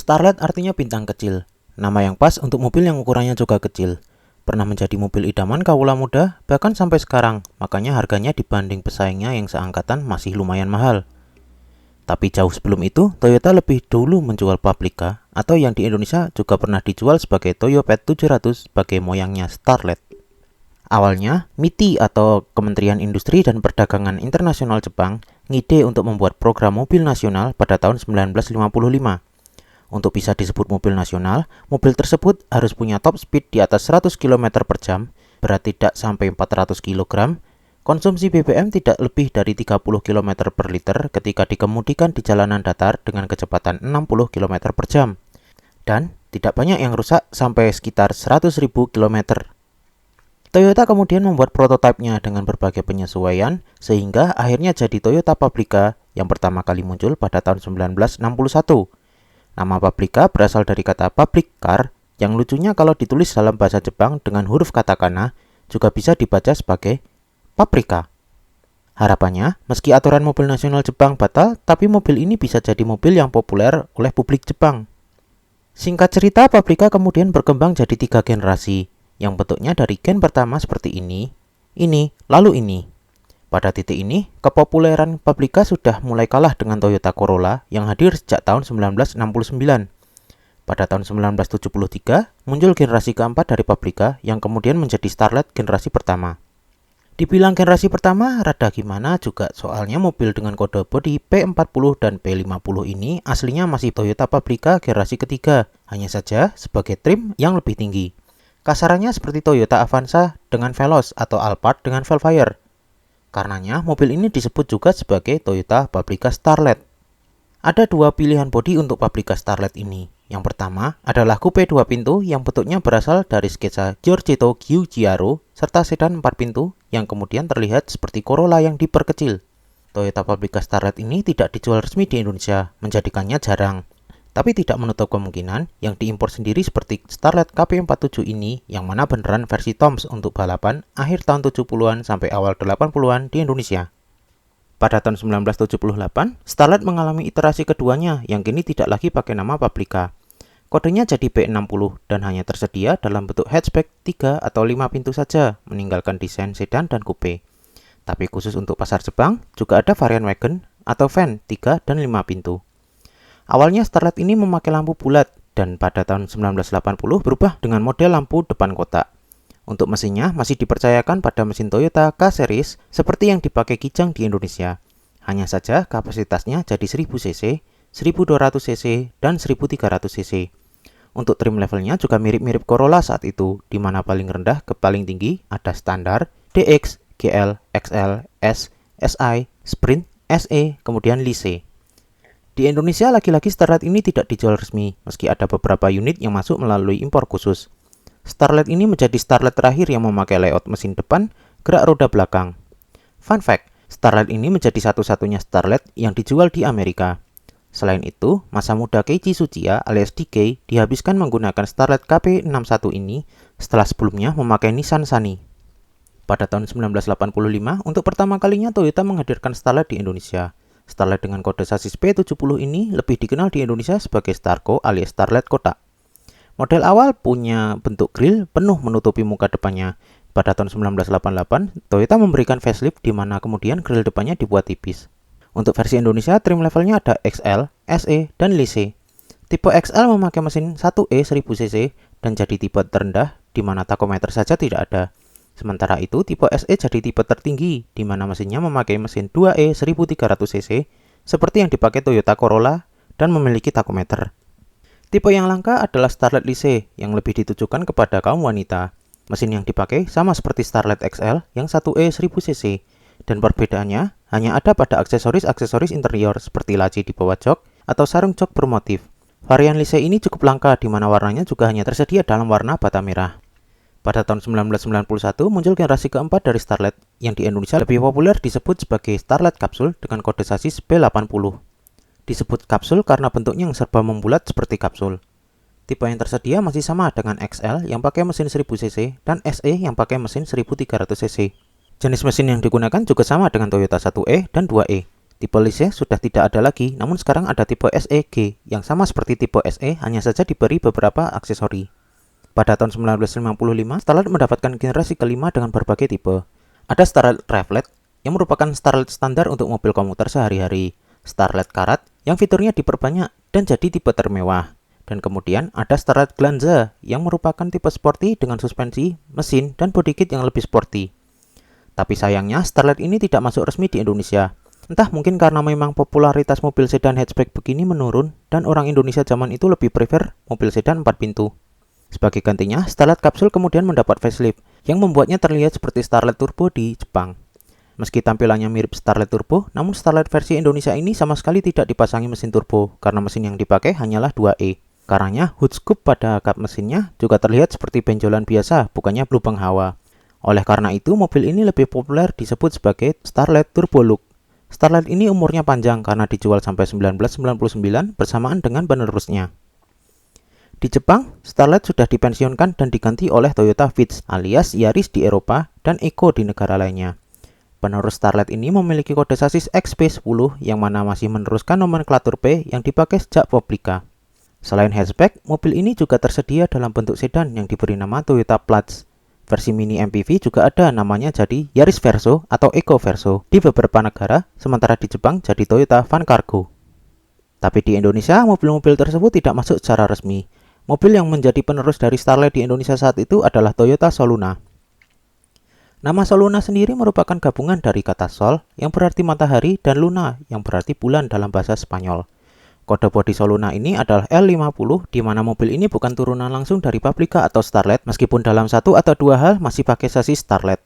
Starlet artinya bintang kecil, nama yang pas untuk mobil yang ukurannya juga kecil. Pernah menjadi mobil idaman kawula muda, bahkan sampai sekarang, makanya harganya dibanding pesaingnya yang seangkatan masih lumayan mahal. Tapi jauh sebelum itu, Toyota lebih dulu menjual Paprika, atau yang di Indonesia juga pernah dijual sebagai Toyopet 700 sebagai moyangnya Starlet. Awalnya, MITI atau Kementerian Industri dan Perdagangan Internasional Jepang ngide untuk membuat program mobil nasional pada tahun 1955. Untuk bisa disebut mobil nasional, mobil tersebut harus punya top speed di atas 100 km per jam, berat tidak sampai 400 kg, konsumsi BBM tidak lebih dari 30 km per liter ketika dikemudikan di jalanan datar dengan kecepatan 60 km per jam, dan tidak banyak yang rusak sampai sekitar 100.000 km. Toyota kemudian membuat prototipenya dengan berbagai penyesuaian sehingga akhirnya jadi Toyota Paprika yang pertama kali muncul pada tahun 1961. Nama Paprika berasal dari kata public car yang lucunya kalau ditulis dalam bahasa Jepang dengan huruf katakana juga bisa dibaca sebagai paprika. Harapannya, meski aturan mobil nasional Jepang batal, tapi mobil ini bisa jadi mobil yang populer oleh publik Jepang. Singkat cerita, Paprika kemudian berkembang jadi 3 generasi, yang bentuknya dari gen pertama seperti ini, lalu ini. Pada titik ini, kepopuleran Paprika sudah mulai kalah dengan Toyota Corolla yang hadir sejak tahun 1969. Pada tahun 1973, muncul generasi keempat dari Paprika yang kemudian menjadi Starlet generasi pertama. Dibilang generasi pertama, rada gimana juga soalnya mobil dengan kode bodi P40 dan P50 ini aslinya masih Toyota Paprika generasi ketiga, hanya saja sebagai trim yang lebih tinggi. Kasarannya seperti Toyota Avanza dengan Veloz atau Alphard dengan Velfire. Karenanya, mobil ini disebut juga sebagai Toyota Paprika Starlet. Ada dua pilihan bodi untuk Paprika Starlet ini. Yang pertama adalah coupe 2 pintu yang bentuknya berasal dari sketsa Giorgetto Giugiaro serta sedan 4 pintu yang kemudian terlihat seperti Corolla yang diperkecil. Toyota Paprika Starlet ini tidak dijual resmi di Indonesia, menjadikannya jarang. Tapi tidak menutup kemungkinan yang diimpor sendiri seperti Starlet KP47 ini yang mana beneran versi Toms untuk balapan akhir tahun 70-an sampai awal 80-an di Indonesia. Pada tahun 1978, Starlet mengalami iterasi keduanya yang kini tidak lagi pakai nama Paprika. Kodenya jadi P60 dan hanya tersedia dalam bentuk hatchback 3 atau 5 pintu saja, meninggalkan desain sedan dan coupe. Tapi khusus untuk pasar Jepang, juga ada varian wagon atau van 3 dan 5 pintu. Awalnya Starlet ini memakai lampu bulat dan pada tahun 1980 berubah dengan model lampu depan kotak. Untuk mesinnya masih dipercayakan pada mesin Toyota K-Series seperti yang dipakai Kijang di Indonesia. Hanya saja kapasitasnya jadi 1000 cc, 1200 cc, dan 1300 cc. Untuk trim levelnya juga mirip-mirip Corolla saat itu, di mana paling rendah ke paling tinggi ada standar, DX, GL, XL, S, SI, Sprint, SE, kemudian Lise. Di Indonesia lagi-lagi Starlet ini tidak dijual resmi, meski ada beberapa unit yang masuk melalui impor khusus. Starlet ini menjadi Starlet terakhir yang memakai layout mesin depan, gerak roda belakang. Fun fact, Starlet ini menjadi satu-satunya Starlet yang dijual di Amerika. Selain itu, masa muda Keiichi Tsuchiya alias DK dihabiskan menggunakan Starlet KP61 ini setelah sebelumnya memakai Nissan Sunny. Pada tahun 1985, untuk pertama kalinya Toyota menghadirkan Starlet di Indonesia. Starlet dengan kode sasis P70 ini lebih dikenal di Indonesia sebagai Starco alias Starlet kotak. Model awal punya bentuk grill penuh menutupi muka depannya. Pada tahun 1988, Toyota memberikan facelift di mana kemudian grill depannya dibuat tipis. Untuk versi Indonesia, trim levelnya ada XL, SE, dan Lise. Tipe XL memakai mesin 1E 1000cc dan jadi tipe terendah di mana tachometer saja tidak ada. Sementara itu, tipe SE jadi tipe tertinggi, di mana mesinnya memakai mesin 2E 1300cc, seperti yang dipakai Toyota Corolla, dan memiliki tachometer. Tipe yang langka adalah Starlet Lise, yang lebih ditujukan kepada kaum wanita. Mesin yang dipakai sama seperti Starlet XL yang 1E 1000cc, dan perbedaannya hanya ada pada aksesoris-aksesoris interior seperti laci di bawah jok atau sarung jok bermotif. Varian Lise ini cukup langka, di mana warnanya juga hanya tersedia dalam warna bata merah. Pada tahun 1991 muncul generasi keempat dari Starlet yang di Indonesia lebih populer disebut sebagai Starlet Kapsul dengan kode sasis P80. Disebut kapsul karena bentuknya yang serba membulat seperti kapsul. Tipe yang tersedia masih sama dengan XL yang pakai mesin 1000cc dan SE yang pakai mesin 1300cc. Jenis mesin yang digunakan juga sama dengan Toyota 1E dan 2E. Tipe Lise sudah tidak ada lagi, namun sekarang ada tipe SEG yang sama seperti tipe SE, hanya saja diberi beberapa aksesori. Pada tahun 1955, Starlet mendapatkan generasi kelima dengan berbagai tipe. Ada Starlet Travelet yang merupakan Starlet standar untuk mobil komuter sehari-hari, Starlet Karat yang fiturnya diperbanyak dan jadi tipe termewah. Dan kemudian ada Starlet Glanza yang merupakan tipe sporty dengan suspensi, mesin, dan bodykit yang lebih sporty. Tapi sayangnya Starlet ini tidak masuk resmi di Indonesia. Entah mungkin karena memang popularitas mobil sedan hatchback begini menurun dan orang Indonesia zaman itu lebih prefer mobil sedan 4 pintu. Sebagai gantinya, Starlet Capsule kemudian mendapat facelift yang membuatnya terlihat seperti Starlet Turbo di Jepang. Meski tampilannya mirip Starlet Turbo, namun Starlet versi Indonesia ini sama sekali tidak dipasangi mesin turbo karena mesin yang dipakai hanyalah 2E. Karenanya, hood scoop pada kap mesinnya juga terlihat seperti benjolan biasa, bukannya lubang hawa. Oleh karena itu, mobil ini lebih populer disebut sebagai Starlet Turbo Look. Starlet ini umurnya panjang karena dijual sampai 1999 bersamaan dengan penerusnya. Di Jepang, Starlet sudah dipensiunkan dan diganti oleh Toyota Vitz alias Yaris di Eropa dan Eco di negara lainnya. Penerus Starlet ini memiliki kode sasis XP10 yang mana masih meneruskan nomenklatur P yang dipakai sejak Publica. Selain hatchback, mobil ini juga tersedia dalam bentuk sedan yang diberi nama Toyota Platz. Versi mini MPV juga ada, namanya jadi Yaris Verso atau Eco Verso di beberapa negara, sementara di Jepang jadi Toyota Van Cargo. Tapi di Indonesia, mobil-mobil tersebut tidak masuk secara resmi. Mobil yang menjadi penerus dari Starlet di Indonesia saat itu adalah Toyota Soluna. Nama Soluna sendiri merupakan gabungan dari kata Sol yang berarti matahari dan Luna yang berarti bulan dalam bahasa Spanyol. Kode bodi Soluna ini adalah L50, di mana mobil ini bukan turunan langsung dari Publica atau Starlet, meskipun dalam satu atau dua hal masih pakai sasis Starlet.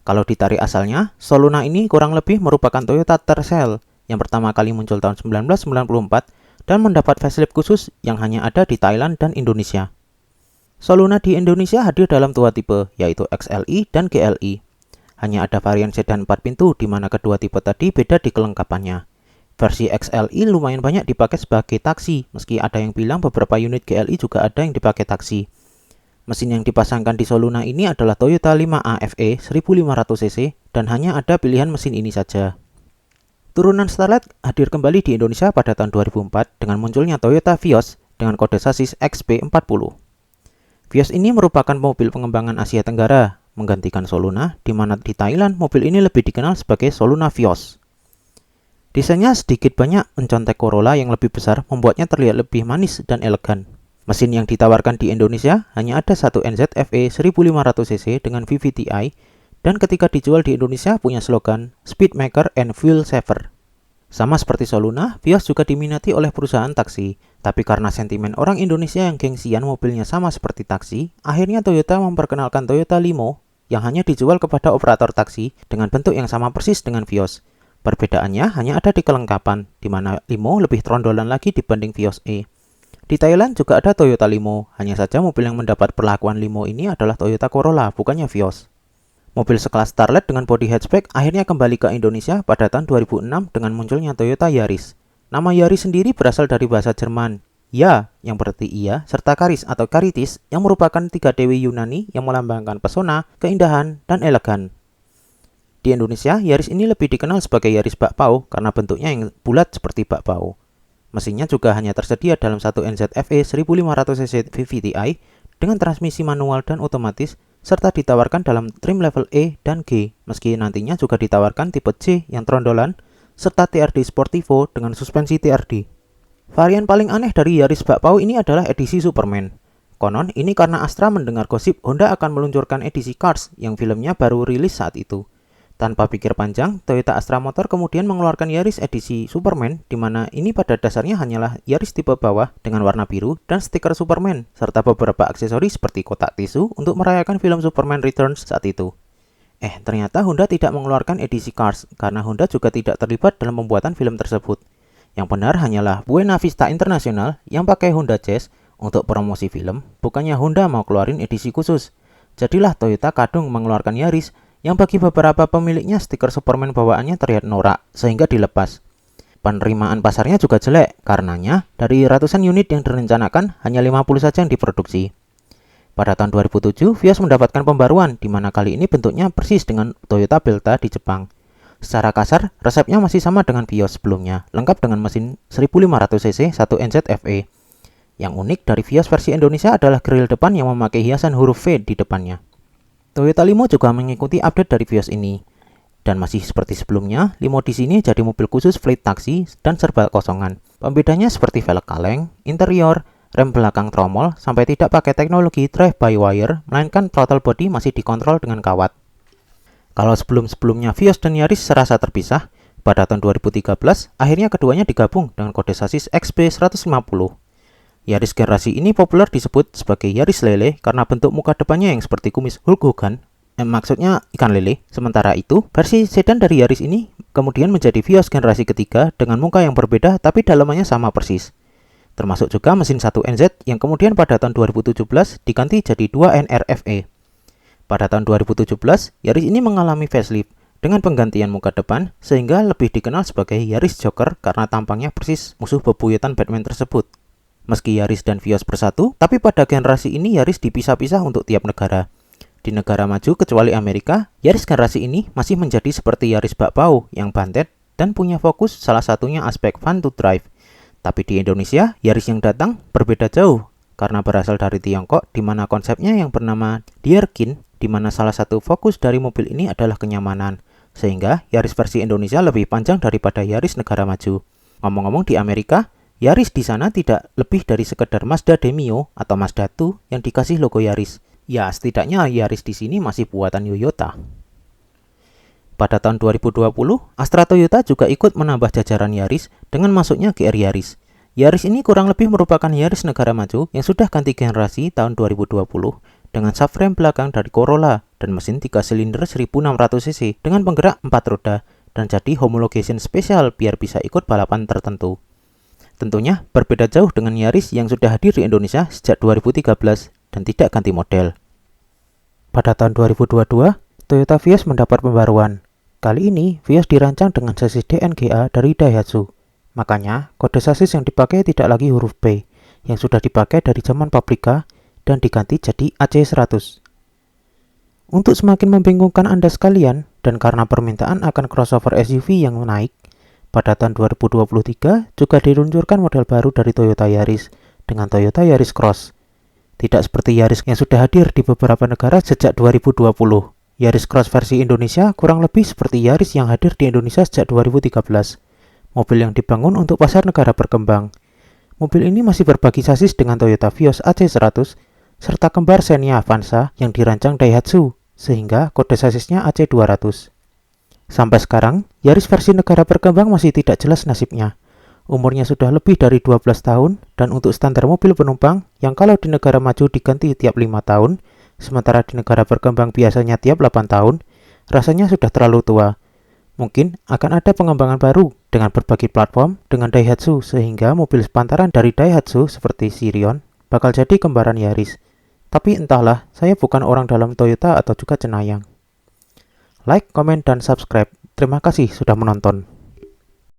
Kalau ditarik asalnya, Soluna ini kurang lebih merupakan Toyota Tercel yang pertama kali muncul tahun 1994 dan mendapat facelift khusus yang hanya ada di Thailand dan Indonesia. Soluna di Indonesia hadir dalam dua tipe, yaitu XLI dan GLI. Hanya ada varian sedan 4 pintu, di mana kedua tipe tadi beda di kelengkapannya. Versi XLI lumayan banyak dipakai sebagai taksi, meski ada yang bilang beberapa unit GLI juga ada yang dipakai taksi. Mesin yang dipasangkan di Soluna ini adalah Toyota 5AFE 1500cc dan hanya ada pilihan mesin ini saja. Turunan Starlet hadir kembali di Indonesia pada tahun 2004 dengan munculnya Toyota Vios dengan kode sasis XP40. Vios ini merupakan mobil pengembangan Asia Tenggara, menggantikan Soluna, di mana di Thailand mobil ini lebih dikenal sebagai Soluna Vios. Desainnya sedikit banyak mencontek Corolla yang lebih besar, membuatnya terlihat lebih manis dan elegan. Mesin yang ditawarkan di Indonesia hanya ada satu NZFE 1500cc dengan VVTi, dan ketika dijual di Indonesia punya slogan Speedmaker and Fuel Saver. Sama seperti Soluna, Vios juga diminati oleh perusahaan taksi, tapi karena sentimen orang Indonesia yang gengsian mobilnya sama seperti taksi, akhirnya Toyota memperkenalkan Toyota Limo yang hanya dijual kepada operator taksi dengan bentuk yang sama persis dengan Vios. Perbedaannya hanya ada di kelengkapan, di mana Limo lebih trondolan lagi dibanding Vios E. Di Thailand juga ada Toyota Limo, hanya saja mobil yang mendapat perlakuan Limo ini adalah Toyota Corolla, bukannya Vios. Mobil sekelas Starlet dengan bodi hatchback akhirnya kembali ke Indonesia pada tahun 2006 dengan munculnya Toyota Yaris. Nama Yaris sendiri berasal dari bahasa Jerman, Ya, yang berarti iya, serta Karis atau Karitis, yang merupakan 3 dewi Yunani yang melambangkan pesona, keindahan, dan elegan. Di Indonesia, Yaris ini lebih dikenal sebagai Yaris bakpao karena bentuknya yang bulat seperti bakpao. Mesinnya juga hanya tersedia dalam satu NZFE 1500cc VVTi dengan transmisi manual dan otomatis, serta ditawarkan dalam trim level E dan G, meski nantinya juga ditawarkan tipe C yang trondolan, serta TRD Sportivo dengan suspensi TRD. Varian paling aneh dari Yaris bakpao ini adalah edisi Superman. Konon, ini karena Astra mendengar gosip Honda akan meluncurkan edisi Cars yang filmnya baru rilis saat itu. Tanpa pikir panjang, Toyota Astra Motor kemudian mengeluarkan Yaris edisi Superman, di mana ini pada dasarnya hanyalah Yaris tipe bawah dengan warna biru dan stiker Superman, serta beberapa aksesori seperti kotak tisu untuk merayakan film Superman Returns saat itu. Ternyata Honda tidak mengeluarkan edisi Cars, karena Honda juga tidak terlibat dalam pembuatan film tersebut. Yang benar hanyalah Buena Vista International yang pakai Honda Jazz untuk promosi film, bukannya Honda mau keluarin edisi khusus. Jadilah Toyota kadung mengeluarkan Yaris, yang bagi beberapa pemiliknya stiker Superman bawaannya terlihat norak, sehingga dilepas. Penerimaan pasarnya juga jelek, karenanya dari ratusan unit yang direncanakan, hanya 50 saja yang diproduksi. Pada tahun 2007, Vios mendapatkan pembaruan, di mana kali ini bentuknya persis dengan Toyota Belta di Jepang. Secara kasar, resepnya masih sama dengan Vios sebelumnya, lengkap dengan mesin 1500cc 1NZ FE. Yang unik dari Vios versi Indonesia adalah grill depan yang memakai hiasan huruf V di depannya. Toyota Limo juga mengikuti update dari Vios ini. Dan masih seperti sebelumnya, Limo di sini jadi mobil khusus fleet taksi dan serba kosongan. Pembedanya seperti velg kaleng, interior, rem belakang tromol, sampai tidak pakai teknologi drive-by-wire, melainkan throttle body masih dikontrol dengan kawat. Kalau sebelum-sebelumnya Vios dan Yaris serasa terpisah, pada tahun 2013, akhirnya keduanya digabung dengan kode sasis XP150. Yaris generasi ini populer disebut sebagai Yaris lele karena bentuk muka depannya yang seperti kumis Hulk Hogan, maksudnya ikan lele. Sementara itu, versi sedan dari Yaris ini kemudian menjadi Vios generasi ketiga dengan muka yang berbeda tapi dalamannya sama persis. Termasuk juga mesin 1NZ yang kemudian pada tahun 2017 diganti jadi 2NRFE. Pada tahun 2017, Yaris ini mengalami facelift dengan penggantian muka depan sehingga lebih dikenal sebagai Yaris Joker karena tampangnya persis musuh bebuyutan Batman tersebut. Meski Yaris dan Vios bersatu, tapi pada generasi ini Yaris dipisah-pisah untuk tiap negara. Di negara maju kecuali Amerika, Yaris generasi ini masih menjadi seperti Yaris bakpao yang bantet dan punya fokus salah satunya aspek fun to drive. Tapi di Indonesia, Yaris yang datang berbeda jauh karena berasal dari Tiongkok di mana konsepnya yang bernama Dierkin, di mana salah satu fokus dari mobil ini adalah kenyamanan, sehingga Yaris versi Indonesia lebih panjang daripada Yaris negara maju. Ngomong-ngomong di Amerika, Yaris di sana tidak lebih dari sekedar Mazda Demio atau Mazda 2 yang dikasih logo Yaris. Ya, setidaknya Yaris di sini masih buatan Toyota. Pada tahun 2020, Astra Toyota juga ikut menambah jajaran Yaris dengan masuknya GR Yaris. Yaris ini kurang lebih merupakan Yaris negara maju yang sudah ganti generasi tahun 2020 dengan subframe belakang dari Corolla dan mesin 3 silinder 1600cc dengan penggerak 4 roda dan jadi homologation spesial biar bisa ikut balapan tertentu. Tentunya berbeda jauh dengan Yaris yang sudah hadir di Indonesia sejak 2013 dan tidak ganti model. Pada tahun 2022, Toyota Vios mendapat pembaruan. Kali ini, Vios dirancang dengan sasis DNGA dari Daihatsu. Makanya, kode sasis yang dipakai tidak lagi huruf B, yang sudah dipakai dari zaman Paprika dan diganti jadi AC100. Untuk semakin membingungkan Anda sekalian, dan karena permintaan akan crossover SUV yang naik, pada tahun 2023 juga diluncurkan model baru dari Toyota Yaris dengan Toyota Yaris Cross. Tidak seperti Yaris yang sudah hadir di beberapa negara sejak 2020. Yaris Cross versi Indonesia kurang lebih seperti Yaris yang hadir di Indonesia sejak 2013. Mobil yang dibangun untuk pasar negara berkembang. Mobil ini masih berbagi sasis dengan Toyota Vios AC100 serta kembar Xenia Avanza yang dirancang Daihatsu, sehingga kode sasisnya AC200. Sampai sekarang, Yaris versi negara berkembang masih tidak jelas nasibnya. Umurnya sudah lebih dari 12 tahun, dan untuk standar mobil penumpang, yang kalau di negara maju diganti tiap 5 tahun, sementara di negara berkembang biasanya tiap 8 tahun, rasanya sudah terlalu tua. Mungkin akan ada pengembangan baru dengan berbagi platform dengan Daihatsu, sehingga mobil sepantaran dari Daihatsu seperti Sirion bakal jadi kembaran Yaris. Tapi entahlah, saya bukan orang dalam Toyota atau juga cenayang. Like, komen, dan subscribe. Terima kasih sudah menonton.